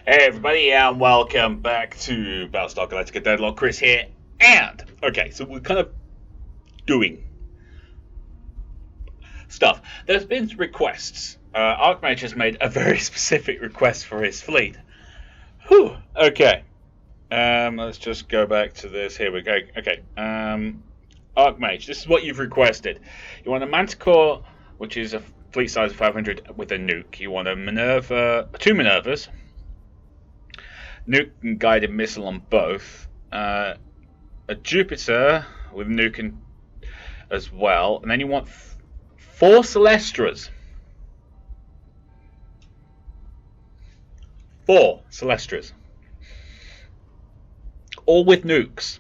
Hey everybody, and welcome back to Battlestar Galactica Deadlock. Chris here, and okay, so we're kind of doing stuff. There's been requests. Archmage has made a very specific request for his fleet. Whew. Okay. Let's just go back to this. Here we go. Okay. Archmage, this is what you've requested. You want a Manticore, which is a fleet size of 500 with a nuke. You want a Minerva, two Minervas. Nuke and guided missile on both. A Jupiter with nuke as well. And then you want 4 Celestras. 4 Celestras. All with nukes.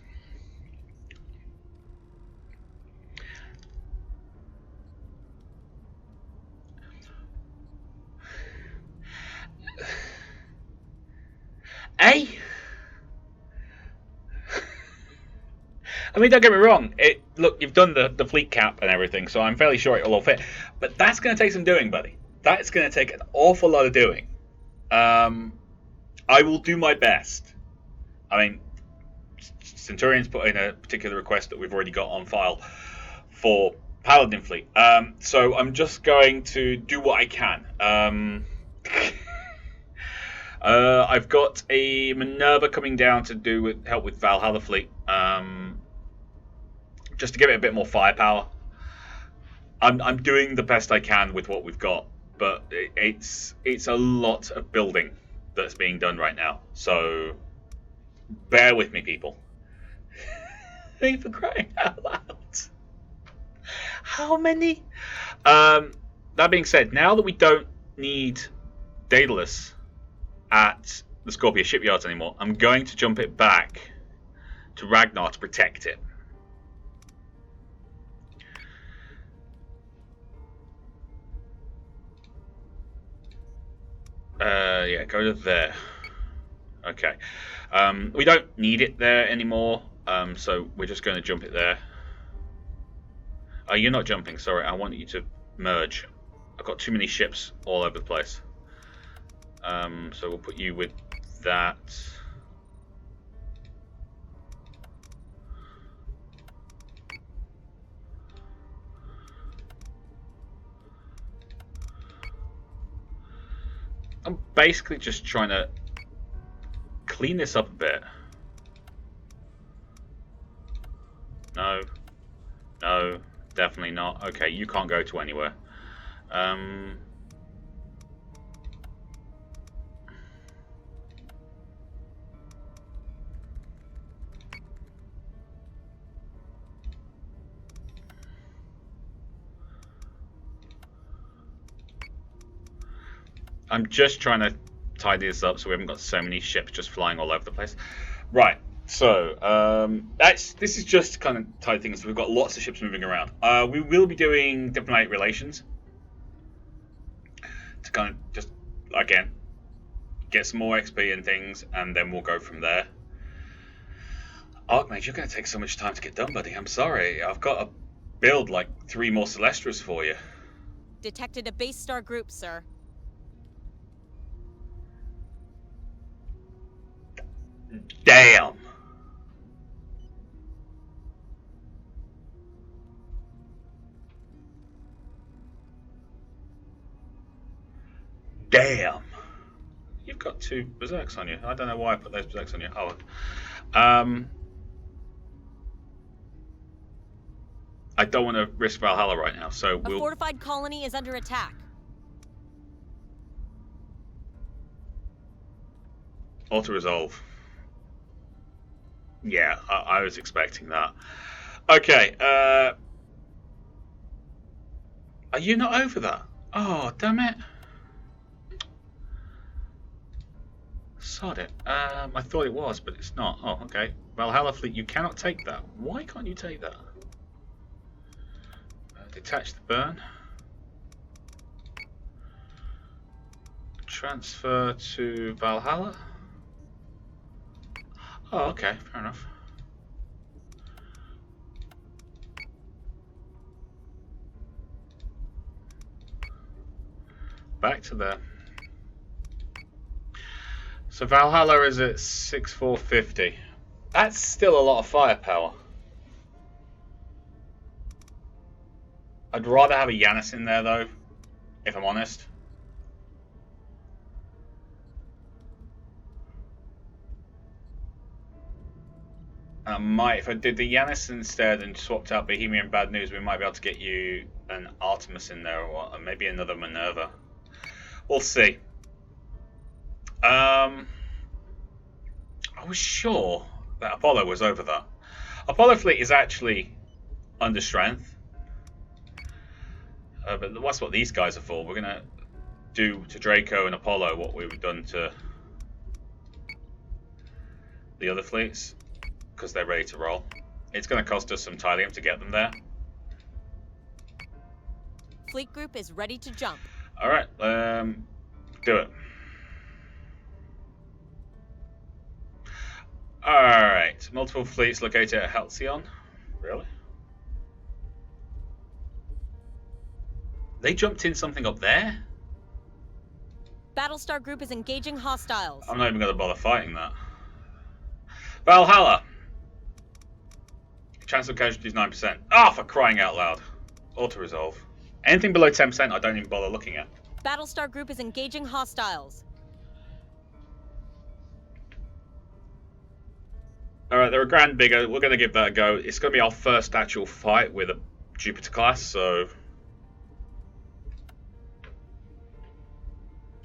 Eh? I mean, don't get me wrong. Look, you've done the fleet cap and everything, so I'm fairly sure it'll all fit. But that's going to take some doing, buddy. That's going to take an awful lot of doing. I will do my best. I mean, Centurion's put in a particular request that we've already got on file for Paladin fleet. So I'm just going to do what I can. I've got a Minerva coming down to help with Valhalla fleet, just to give it a bit more firepower. I'm doing the best I can with what we've got, but it's a lot of building that's being done right now. So bear with me, people. For crying out loud! How many? That being said, now that we don't need Daedalus at the Scorpia shipyards anymore, I'm going to jump it back to Ragnar to protect it. Yeah, go to there. Okay. We don't need it there anymore, so we're just going to jump it there. You're not jumping, sorry. I want you to merge. I've got too many ships all over the place. So we'll put you with that. I'm basically just trying to clean this up a bit. No, definitely not. Okay, you can't go to anywhere. I'm just trying to tidy this up so we haven't got so many ships just flying all over the place. Right, so this is just to kind of tidy things. We've got lots of ships moving around. We will be doing diplomatic relations to kind of just, again, get some more XP and things, and then we'll go from there. Archmage, you're going to take so much time to get done, buddy. I'm sorry. I've got to build like 3 more Celestras for you. Detected a base star group, sir. Damn. Damn. You've got 2 berserks on you. I don't know why I put those berserks on you. Oh. I don't want to risk Valhalla right now, so A fortified colony is under attack. Auto-resolve. Yeah, I was expecting that. Okay, are you not over that? Oh, damn it. Sod it. I thought it was, but it's not. Oh, okay. Valhalla fleet, you cannot take that. Why can't you take that? Detach the burn. Transfer to Valhalla. Oh, okay, fair enough. Back to there. So Valhalla is at 6450. That's still a lot of firepower. I'd rather have a Cyrannus in there though, if I'm honest. I might, if I did the Cyrannus instead and swapped out Bohemian Bad News, we might be able to get you an Artemis in there, or maybe another Minerva. We'll see. I was sure that Apollo was over that. Apollo fleet is actually under strength. But that's what these guys are for. We're going to do to Draco and Apollo what we've done to the other fleets, because they're ready to roll. It's going to cost us some Tilium to get them there. Fleet group is ready to jump. Alright, do it. Alright, multiple fleets located at Halcyon. Really? They jumped in something up there? Battlestar group is engaging hostiles. I'm not even going to bother fighting that. Valhalla. Chance of casualties 9%. Ah, for crying out loud. Auto-resolve. Anything below 10% I don't even bother looking at. Battlestar group is engaging hostiles. Alright, they're a grand bigger. We're going to give that a go. It's going to be our first actual fight with a Jupiter class, so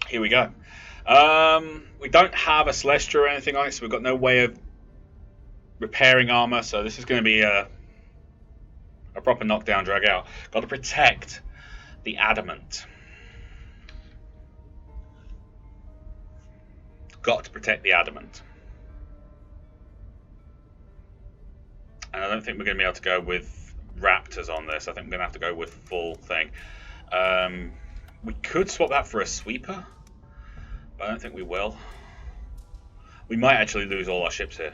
here we go. We don't have a Celestia or anything on it, so we've got no way of repairing armor, so this is going to be a proper knockdown, drag out. Got to protect the adamant. Got to protect the adamant. And I don't think we're going to be able to go with Raptors on this. I think we're going to have to go with full thing. We could swap that for a sweeper, but I don't think we will. We might actually lose all our ships here.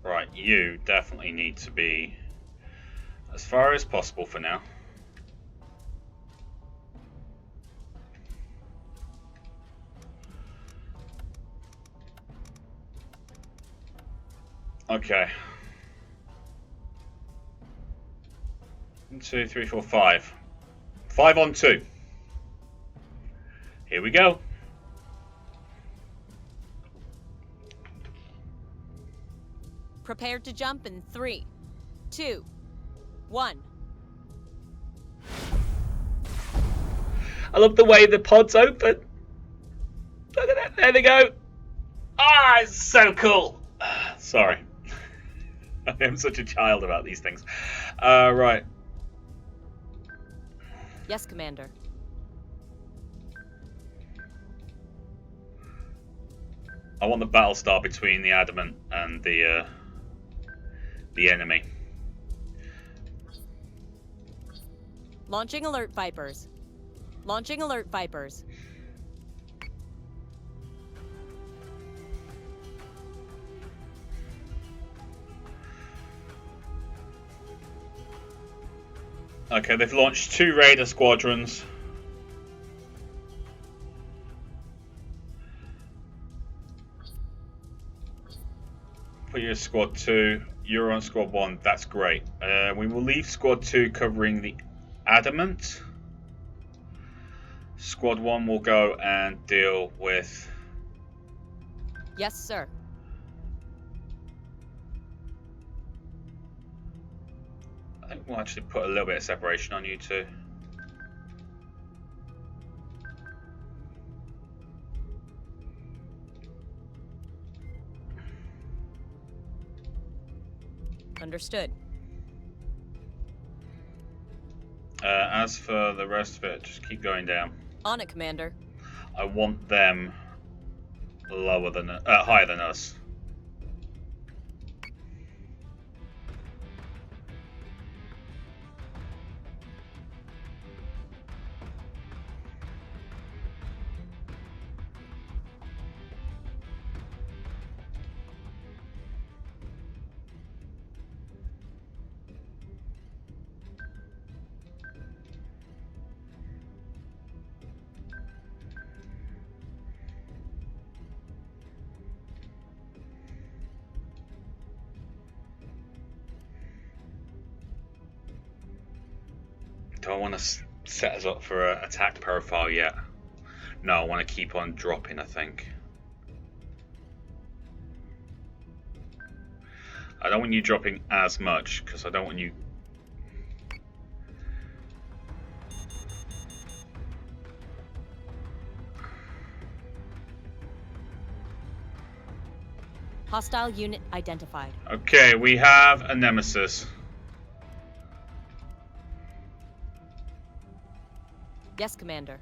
Right, you definitely need to be as far as possible for now. Okay. 1, 2, 3, 4, 5. 5 on 2. Here we go. Prepared to jump in 3, 2, 1. I love the way the pods open. Look at that. There they go. Ah, it's so cool. Sorry. I am such a child about these things. Right. Yes, Commander. I want the Battlestar between the Adamant and the enemy. Launching alert Vipers. Launching alert Vipers. Okay, they've launched 2 Raider squadrons. Put you as squad 2. You're on squad 1. That's great. We will leave squad 2 covering the Adamant. Squad 1 will go and deal with... Yes, sir. I think we'll actually put a little bit of separation on you two. Understood. As for the rest of it, just keep going down. On it, Commander. I want them lower than higher than us. don't want to set us up for an attack profile yet. No, I want to keep on dropping, I think. I don't want you dropping as much, because I don't want you... Hostile unit identified. Okay, we have a nemesis. Yes, Commander.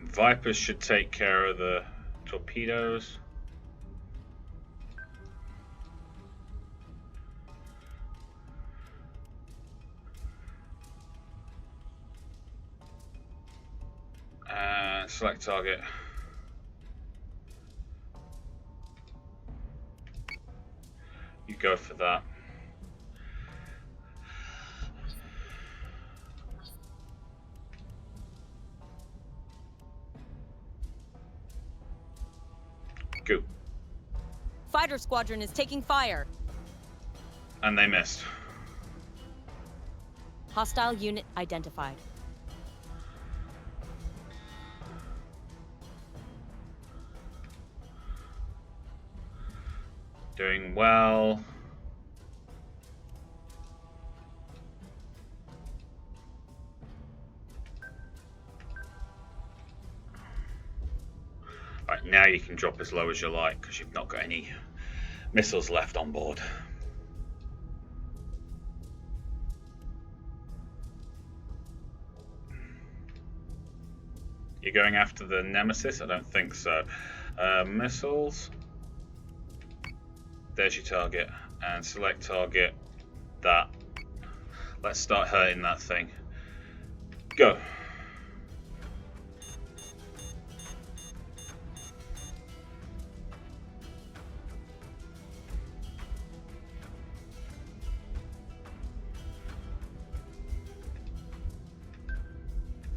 Vipers should take care of the torpedoes. And select target. You go for that. Go. Fighter squadron is taking fire. And they missed. Hostile unit identified. Doing well. Right, now you can drop as low as you like because you've not got any missiles left on board. You're going after the Nemesis? I don't think so. Missiles. There's your target. And select target. That. Let's start hurting that thing. Go.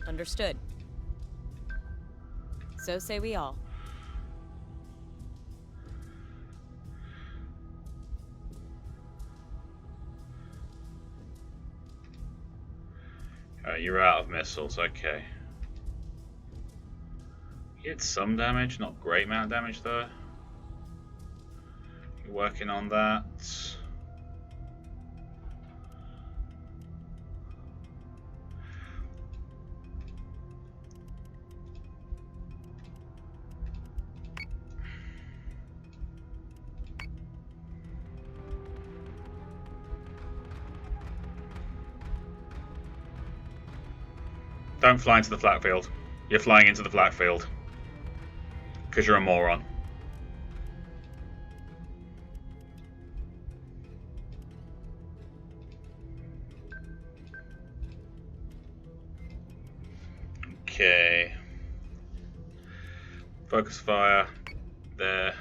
Understood. So say we all. You're out of missiles, okay. You did some damage, not great amount of damage though. You're working on that. Don't fly into the flat field. You're flying into the flat field. Because you're a moron. Okay. Focus fire. There.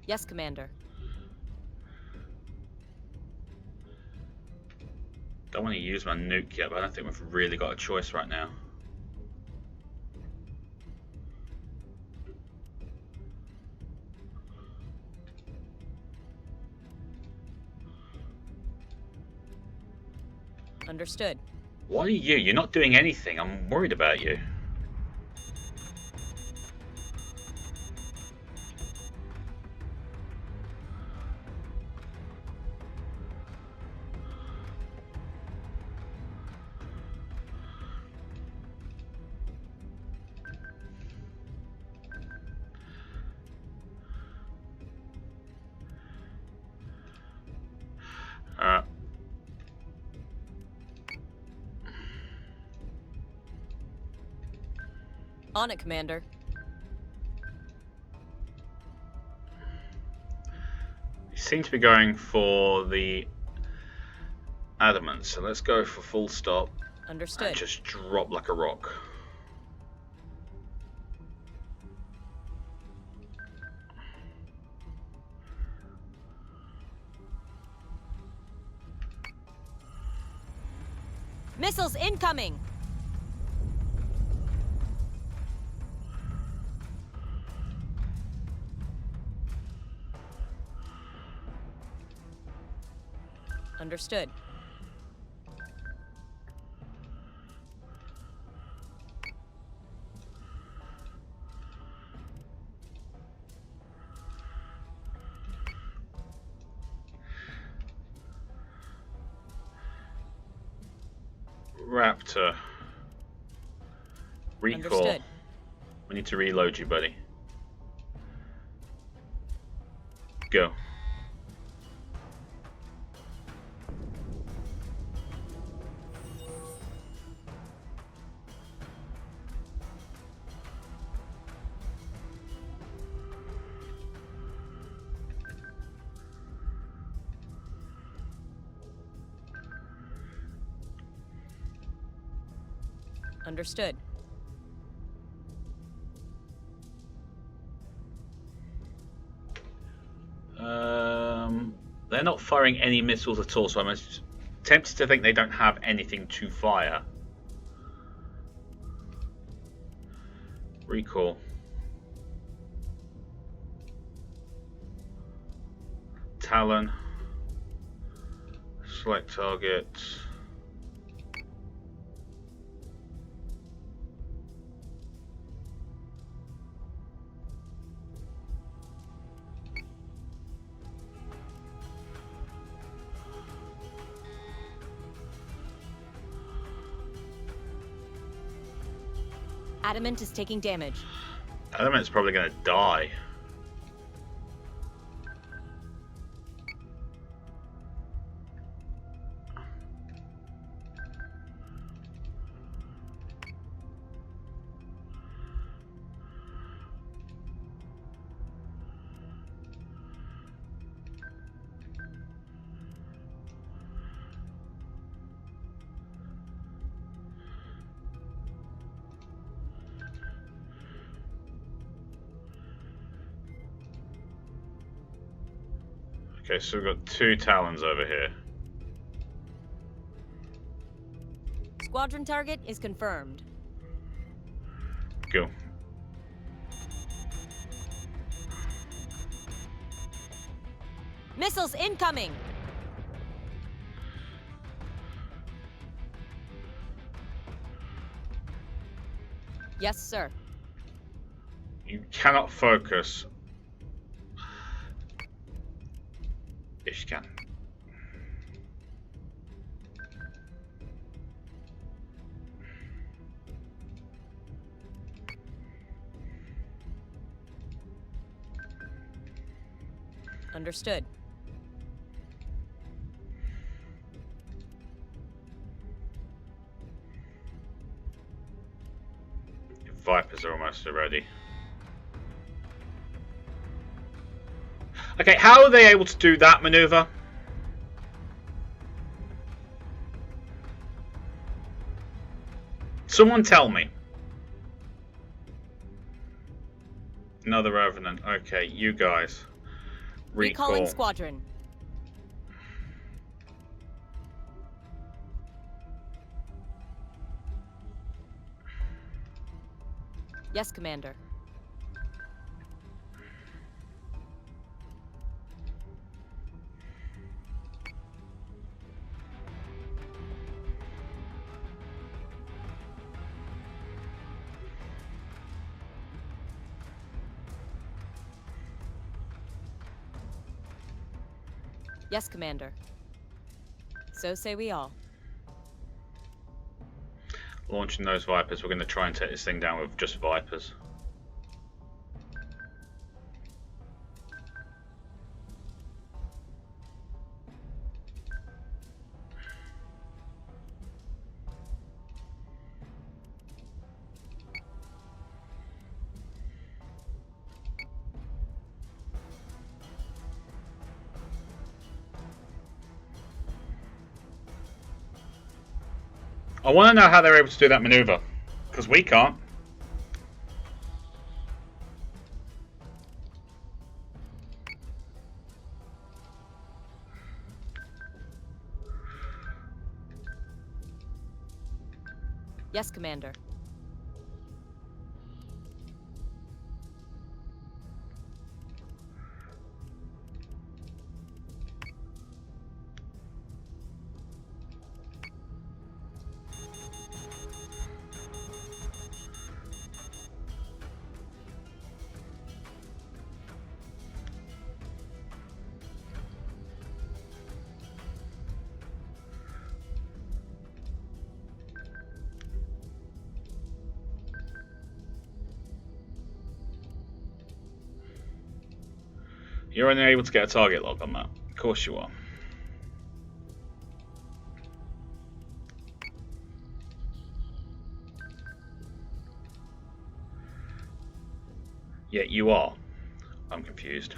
Yes, Commander. Don't want to use my nuke yet, but I don't think we've really got a choice right now. Understood. What are you? You're not doing anything. I'm worried about you. On it, Commander. You seem to be going for the adamant, so let's go for full stop. Understood. And just drop like a rock. Missiles incoming! Understood. Raptor. Recall. Understood. We need to reload you, buddy. Go. Understood. They're not firing any missiles at all, so I'm tempted to think they don't have anything to fire. Recall. Talon. Select target. Adamant is taking damage. Adamant's probably going to die. Okay, so we've got 2 Talons over here. Squadron target is confirmed. Go. Missiles incoming! Yes, sir. You cannot focus. If you can. Understood. Vipers are almost ready. Okay, how are they able to do that maneuver? Someone tell me. Another Revenant. Okay, you guys. Recalling Recall. squadron. Yes, Commander. Yes, Commander. So say we all. Launching those Vipers. We're going to try and take this thing down with just Vipers. I want to know how they're able to do that maneuver, because we can't. Yes, Commander. You're unable to get a target log on that. Of course you are. Yeah, you are. I'm confused.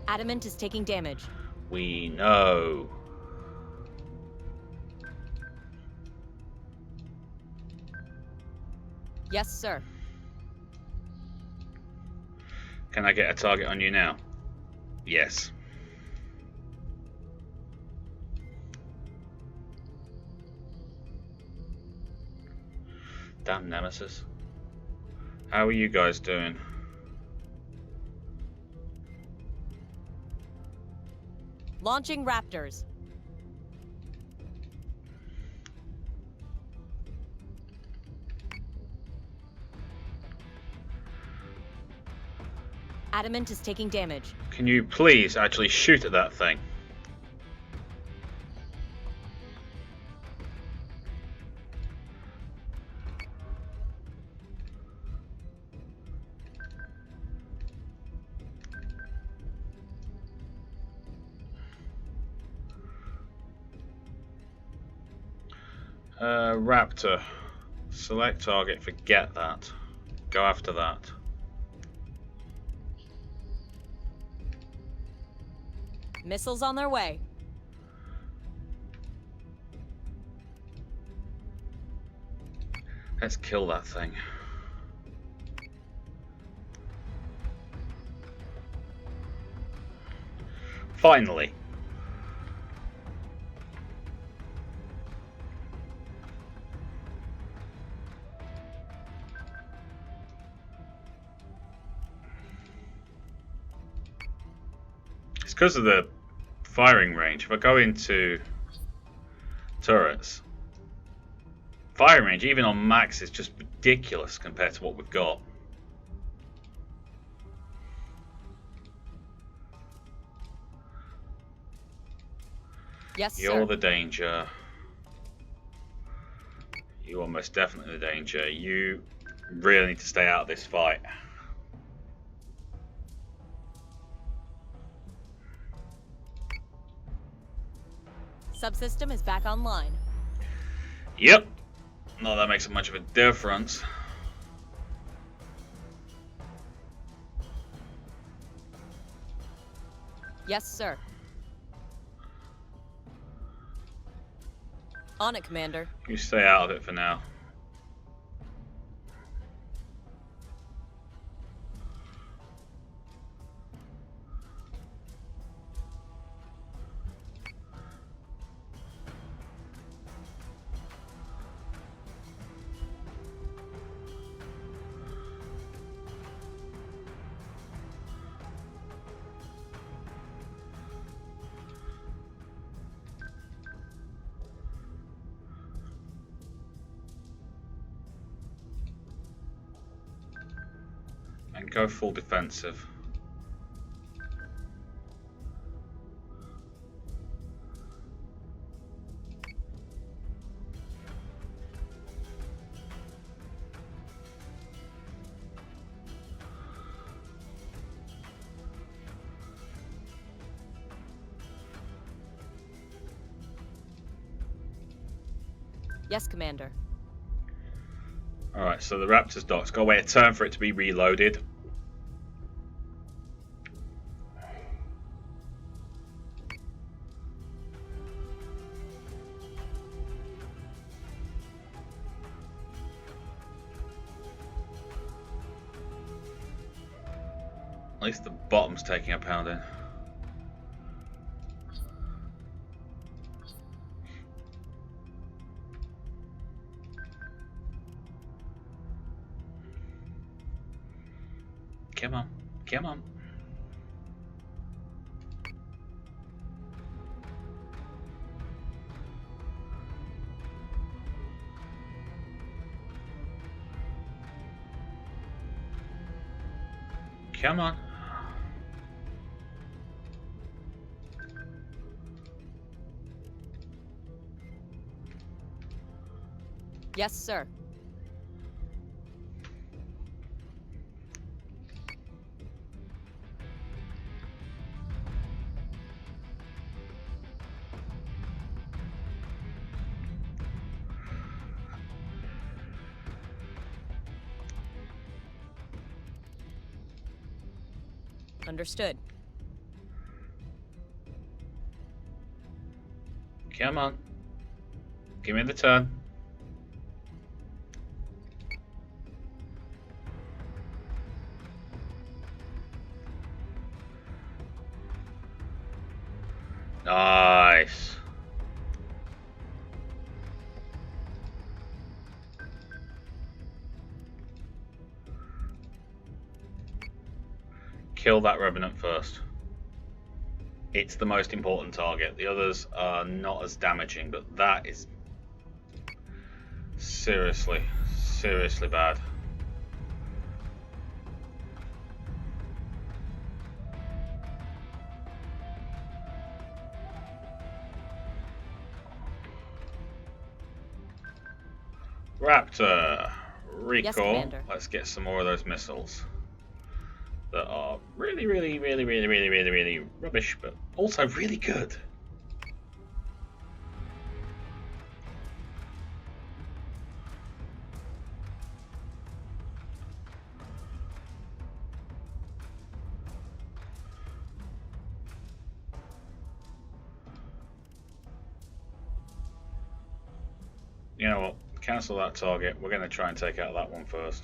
Adamant is taking damage. We know. Yes, sir. Can I get a target on you now? Yes. Damn Nemesis. How are you guys doing? Launching Raptors. Adamant is taking damage. Can you please actually shoot at that thing? Raptor. Select target, forget that. Go after that. Missiles on their way. Let's kill that thing. Finally. It's because of the firing range. If I go into turrets, firing range even on max is just ridiculous compared to what we've got. Yes, sir. You're the danger. You are most definitely the danger. You really need to stay out of this fight. Subsystem is back online. Yep. Not that makes much of a difference. Yes, sir. On it, Commander. You stay out of it for now. And go full defensive. Yes, Commander. Alright, so the Raptor's dock's got to wait a turn for it to be reloaded. At least the bottom's taking a pounding. Come on, come on. Come on. Yes, sir. Understood. Come on. Give me the turn. Nice. Kill that Revenant first. It's the most important target. The others are not as damaging, but that is seriously, seriously bad. Raptor, recall. Yes, let's get some more of those missiles that are really rubbish, but also really good. You know what? Cancel that target. We're going to try and take out that one first.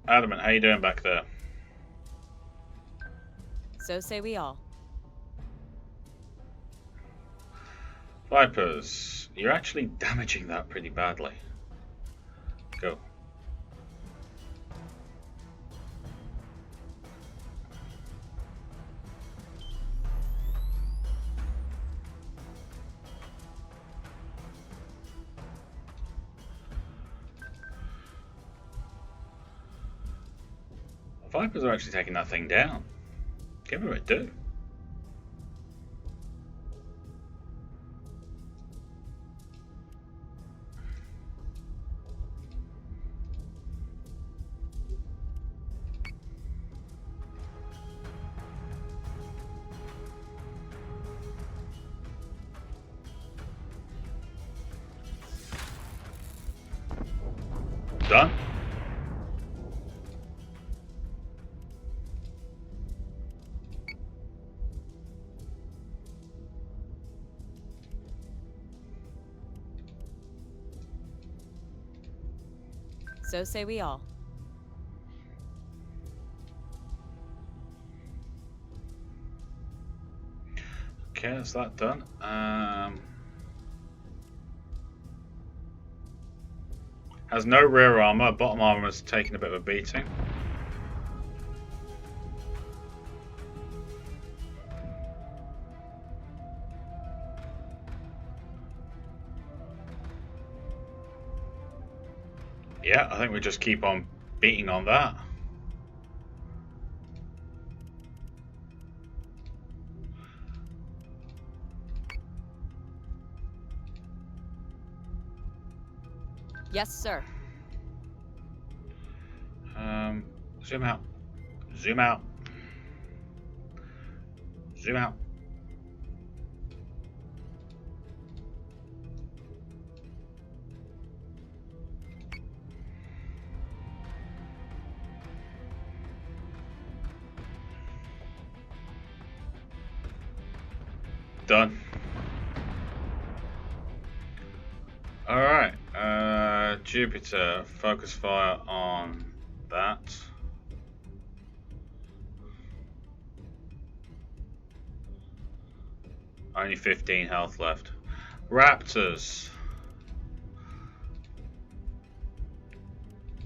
Adamant, how you doing back there? So say we all. Vipers, you're actually damaging that pretty badly. Go. Vipers are actually taking that thing down. Give her a do. Done. So say we all. Okay, that's that done. Has no rear armor. Bottom armor's taking a bit of a beating. Yeah, I think we just keep on beating on that. Yes, sir. Zoom out. Zoom out. Zoom out. Done. Alright, Jupiter, focus fire on that. Only 15 health left. Raptors.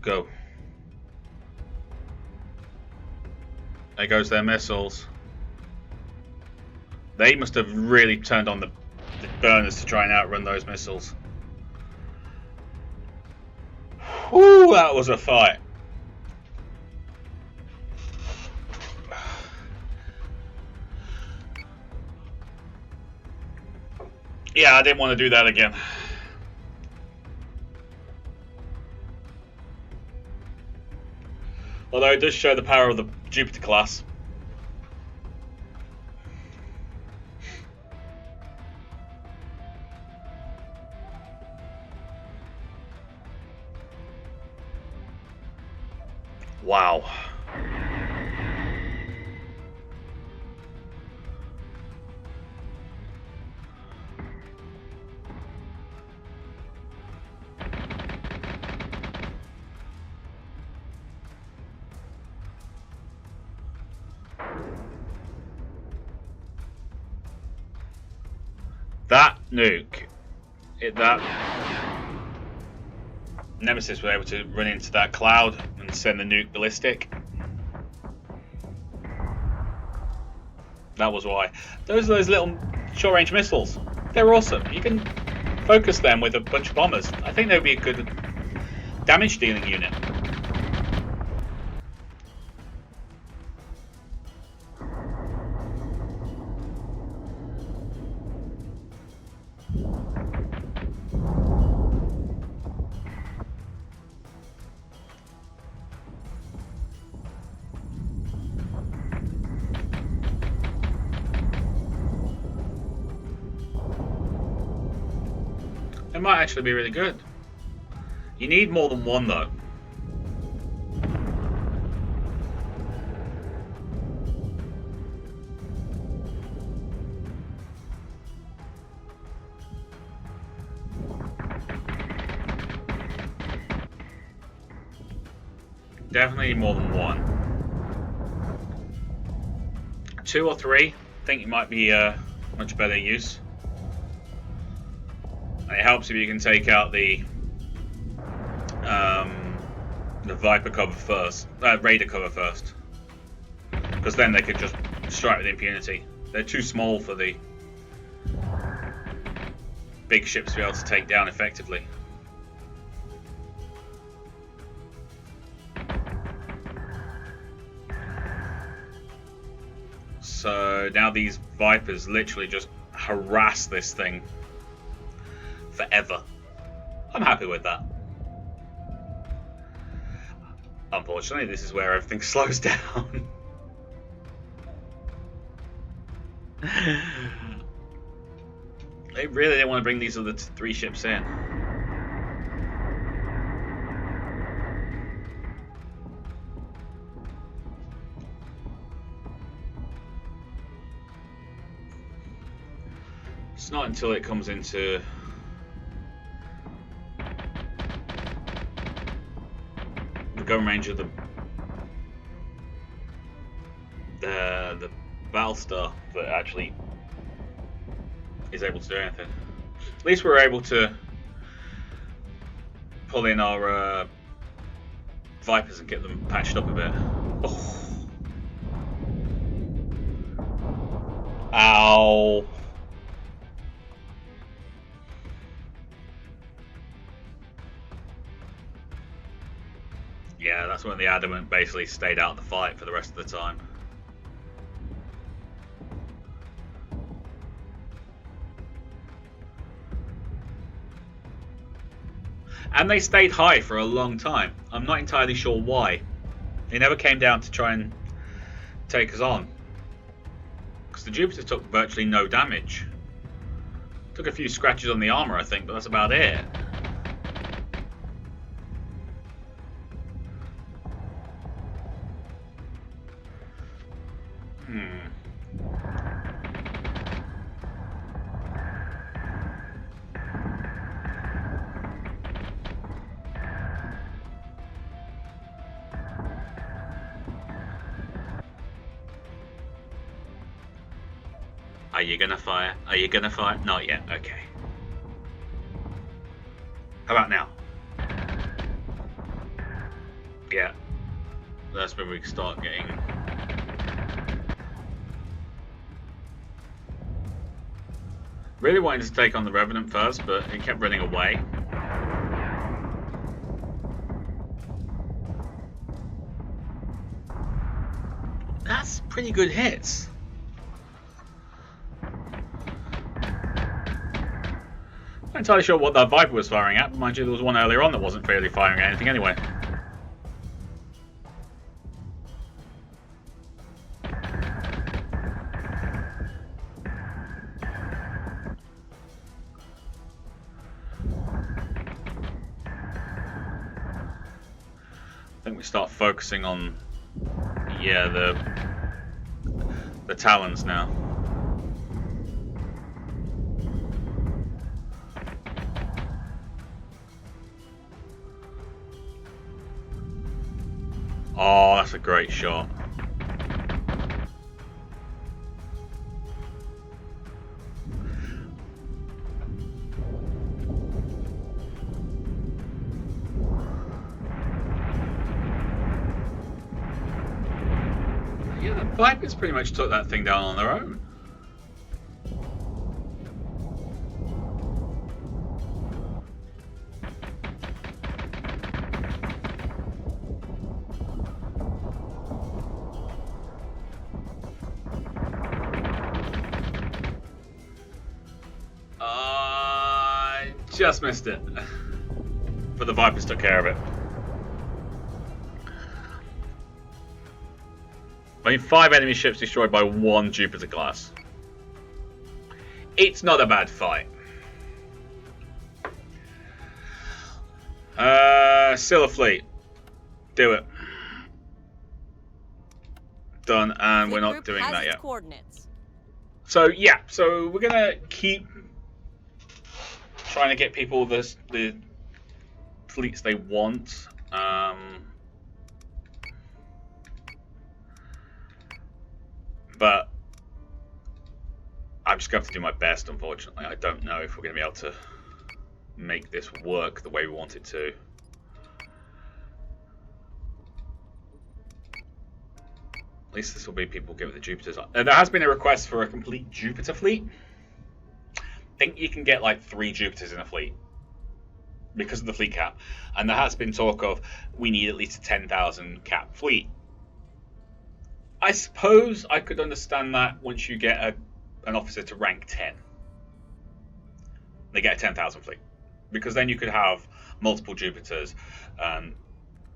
Go. There goes their missiles. They must have really turned on the burners to try and outrun those missiles. Whew, that was a fight. Yeah, I didn't want to do that again. Although it does show the power of the Jupiter class. Wow. That nuke, that Nemesis was able to run into that cloud and send the nuke ballistic. That was why. Those little short-range missiles. They're awesome. You can focus them with a bunch of bombers. I think they would be a good damage-dealing unit. It might actually be really good. You need more than one though. Definitely more than one. 2 or 3, I think it might be much better use. It helps if you can take out the Viper cover first, Raider cover first, because then they could just strike with impunity. They're too small for the big ships to be able to take down effectively. So now these Vipers literally just harass this thing forever. I'm happy with that. Unfortunately, this is where everything slows down. They really didn't want to bring these other 3 ships in. It's not until it comes into the gun range of the Battlestar that actually is able to do anything. At least we're able to pull in our Vipers and get them patched up a bit. Oh. Ow. Yeah, that's when the Adamant basically stayed out of the fight for the rest of the time. And they stayed high for a long time. I'm not entirely sure why. They never came down to try and take us on. Because the Jupiter took virtually no damage. Took a few scratches on the armor, I think, but that's about it. Are you gonna fire? Are you gonna fire? Not yet, okay. How about now? Yeah. That's when we start getting... Really wanted to take on the Revenant first, but it kept running away. That's pretty good hits. Not entirely sure what that Viper was firing at, but mind you, there was one earlier on that wasn't really firing at anything anyway. I think we start focusing on, yeah, the Talons now. Oh, that's a great shot. Yeah, the Vipers pretty much took that thing down on their own. Just missed it. But the Vipers took care of it. I mean, 5 enemy ships destroyed by 1 Jupiter class. It's not a bad fight. Still a fleet. Do it. Done, and we're not doing that yet. So yeah, so we're gonna keep trying to get people the fleets they want. But I'm just going to have to do my best, unfortunately. I don't know if we're going to be able to make this work the way we want it to. At least this will be people giving the Jupiters. There has been a request for a complete Jupiter fleet. I think you can get like 3 Jupiters in a fleet because of the fleet cap. And there has been talk of we need at least a 10,000 cap fleet. I suppose I could understand that once you get an officer to rank 10. They get a 10,000 fleet. Because then you could have multiple Jupiters. And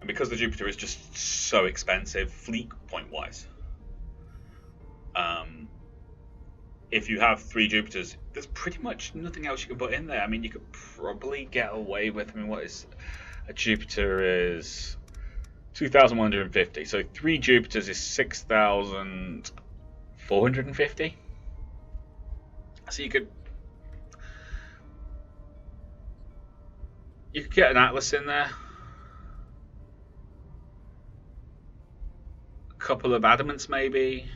because the Jupiter is just so expensive, fleet point wise. If you have 3 Jupiters, there's pretty much nothing else you can put in there. I mean, you could probably get away with, I mean, what is a Jupiter is 2,150. So 3 Jupiters is 6,450. So you could get an Atlas in there. A couple of Adamants maybe.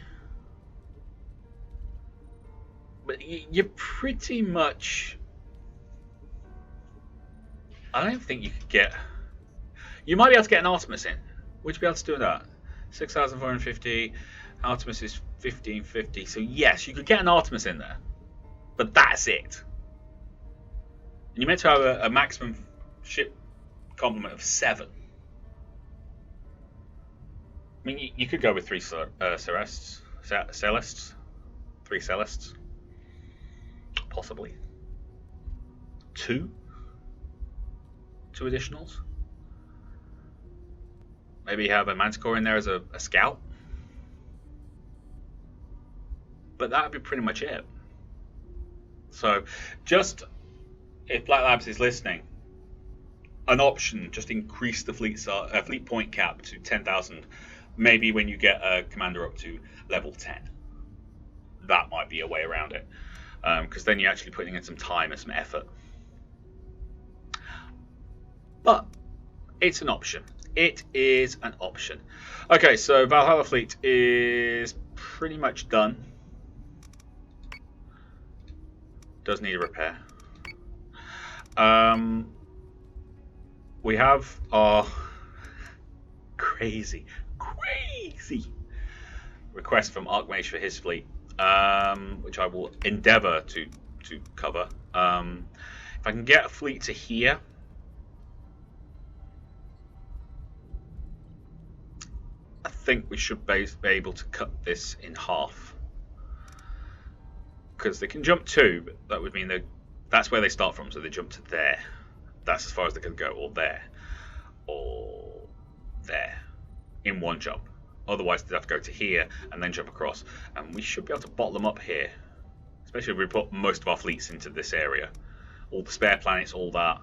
But you're pretty much... I don't think you could get... You might be able to get an Artemis in. Would you be able to do that? 6,450. Artemis is 1,550. So yes, you could get an Artemis in there. But that's it. And you're meant to have a maximum ship complement of 7. I mean, you could go with 3 Celestes. 3 Celestes. Possibly. 2 additionals. Maybe have a Manticore in there as a scout. But that would be pretty much it. So, just if Black Labs is listening, an option, just increase the fleet point cap to 10,000. Maybe when you get a commander up to level 10. That might be a way around it. Because then you're actually putting in some time and some effort. But it's an option. It is an option. Okay, so Valhalla fleet is pretty much done. Does need a repair. We have our crazy request from Archmage for his fleet, which I will endeavour to cover. If I can get a fleet to here, I think we should be able to cut this in half. Because they can jump 2, but that would mean that That's where they start from, so they jump to there. That's as far as they can go, or there. Or there. In one jump. Otherwise, they'd have to go to here and then jump across. And we should be able to bottle them up here. Especially if we put most of our fleets into this area. All the spare planets, all that.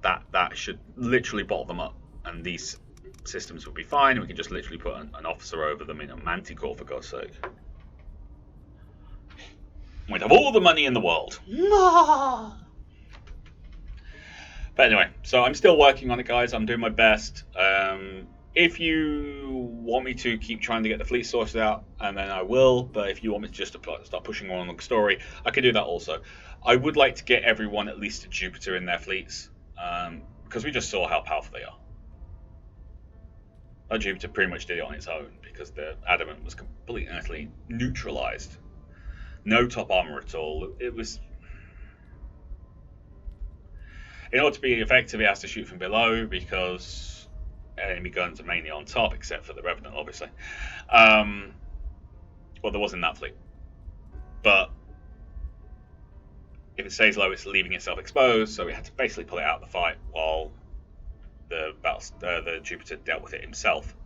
That should literally bottle them up. And these systems would be fine. We can just literally put an officer over them in a manticore, for God's sake. We'd have all the money in the world. But anyway, so I'm still working on it, guys. I'm doing my best. If you want me to keep trying to get the fleet sorted out, and then I will. But if you want me to just start pushing on the story, I can do that also. I would like to get everyone at least to Jupiter in their fleets, because we just saw how powerful they are. Jupiter pretty much did it on its own because the adamant was completely and utterly neutralized. No top armor at all. It was. In order to be effective, it has to shoot from below because enemy guns are mainly on top, except for the Revenant, obviously. Well, there wasn't that fleet. But if it stays low, it's leaving itself exposed, so we had to basically pull it out of the fight while the Jupiter dealt with it himself,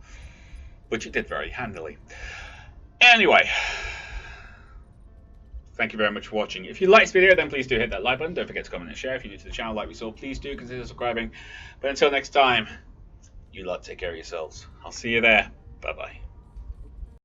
which it did very handily. Anyway, thank you very much for watching. If you like this video, then please do hit that like button. Don't forget to comment and share. If you're new to the channel like we saw, please do consider subscribing. But until next time, you lot take care of yourselves. I'll see you there. Bye-bye.